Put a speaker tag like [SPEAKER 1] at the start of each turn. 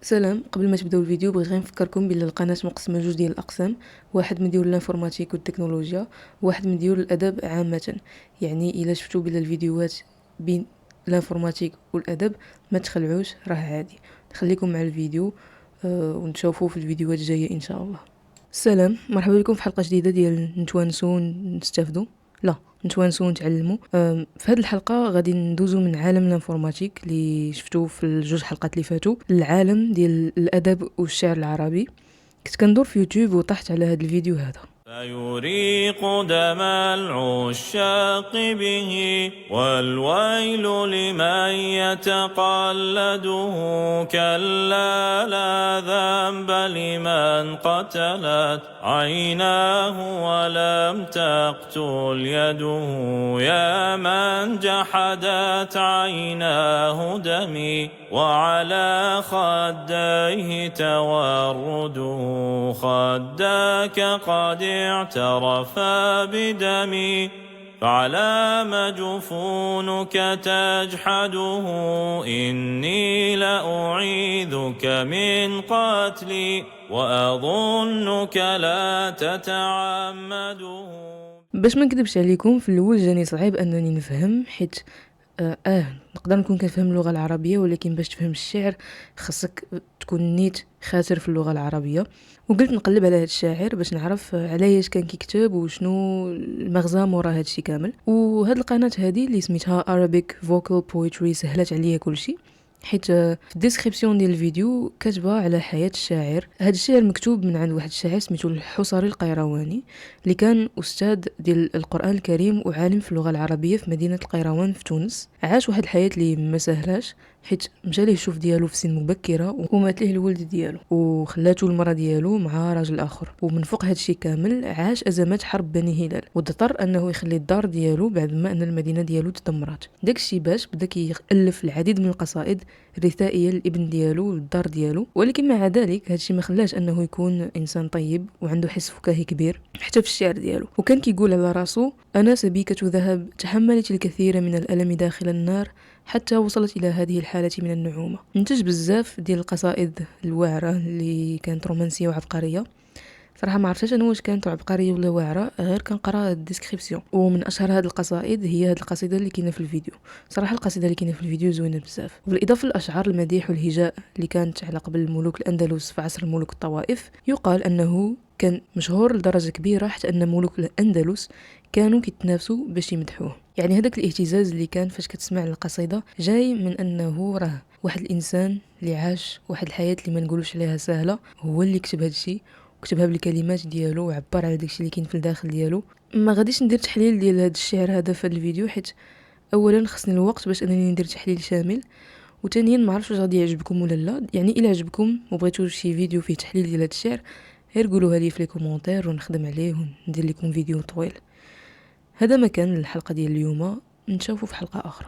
[SPEAKER 1] سلام. قبل ما تبداو الفيديو بغيت غير نفكركم بلي القناه مقسمه جوج ديال الاقسام، واحد مديول الانفورماتيك والتكنولوجيا، وواحد مديول الادب عامه. يعني الا شفتوا بلا الفيديوهات بين الانفورماتيك والادب ما تخلعوش، راه عادي. خليكم مع الفيديو ونشوفوا في الفيديوهات الجايه ان شاء الله. سلام، مرحبا بكم في حلقه جديده ديال نتوانسوا ونستافدوا، لا نتوانسوا ونتعلموا. في هذه الحلقه غادي ندوزو من عالم الانفورماتيك اللي شفتوه في الجوج حلقات اللي فاتوا للعالم ديال الادب والشعر العربي. كنت كندور في يوتيوب وطحت على هذا الفيديو هذا.
[SPEAKER 2] فيريق دم العشاق به والويل لمن يتقلده كلا لا ذنب لمن قتلت عيناه ولم تقتل يده يا من جحدت عيناه دمي وعلى خديه تورده خداك قد اعترف بدمي فعلام جفونك تجحده إني لأعيذك من قتلي وأظنك لا تتعمده.
[SPEAKER 1] باش ما نكذبش عليكم، في الاول جاني صعيب انني نفهم، حيت نقدر نكون كنفهم اللغه العربيه، ولكن باش تفهم الشعر خاصك تكون نيت خاسر في اللغه العربيه. وقلت نقلب على هذا الشاعر باش نعرف علاش كان كيكتب وشنو المغزى مورا هذا الشيء كامل. وهاد القناه هذه اللي سميتها Arabic Vocal Poetry سهلت عليا كلشي، حيت في الديسكريبسيون ديال الفيديو كاتبه على حياة الشاعر. هذا الشعر مكتوب من عند واحد الشاعر سميتو الحصري القيرواني، اللي كان أستاذ ديال القرآن الكريم وعالم في اللغة العربية في مدينة القيروان في تونس. عاش واحد الحياة اللي ما سهلاش، حيت مشى ليه الشوف ديالو في سن مبكرة ومات ليه الولد ديالو وخلاتو المرأة ديالو مع راجل آخر. ومن فوق هذا الشيء كامل عاش أزمات حرب بني هلال، واضطر أنه يخلي الدار ديالو بعد ما أن المدينة ديالو تدمرات. داك الشيء باش بدا كيألف العديد من القصائد رثائيه للابن ديالو والدار ديالو. ولكن مع ذلك هادشي ما خلاش انه يكون انسان طيب وعنده حس فكاهي كبير حتى في الشعر ديالو. وكان كيقول على راسو: انا سبيكة ذهب تحملت الكثير من الالم داخل النار حتى وصلت الى هذه الحاله من النعومه. انتج بزاف ديال القصائد الواعره اللي كانت رومانسيه وعبقريه. صراحه ما عرفتش انا واش كانت عبقريه ولا واعره، غير كنقرا الديسكريبسيون. ومن اشهر هذه القصائد هي هذه القصيده اللي كاينه في الفيديو. صراحه القصيده اللي كاينه في الفيديو زوينه بزاف، وبالاضافه للاشعار المديح والهجاء اللي كانت على قبل الملوك الاندلس في عصر الملوك الطوائف. يقال انه كان مشهور لدرجه كبيره حتى ان ملوك الاندلس كانوا كيتنافسوا باش يمدحوه. يعني هذاك الاهتزاز اللي كان فاش كتسمع القصيده جاي من انه راه واحد الانسان اللي عاش واحد الحياه اللي ما نقولوش عليها سهله هو اللي كتب هذا الشيء، وكتبها بالكلمات ديالو وعبر على داكشي اللي كاين في الداخل ديالو. ما غاديش ندير تحليل ديال هذا الشعر هذا في هذا الفيديو، حيت اولا خصني الوقت باش انني ندير تحليل شامل، وثانيا ما عرفتش واش غادي يعجبكم ولا لا. يعني الا عجبكم وبغيتوا شي فيديو فيه تحليل ديال هذا الشعر، غير قولوها لي في لي كومونتير ونخدم عليه وندير لكم فيديو طويل. هذا ما كان الحلقه ديال اليوم، نشوفوا في حلقه اخرى.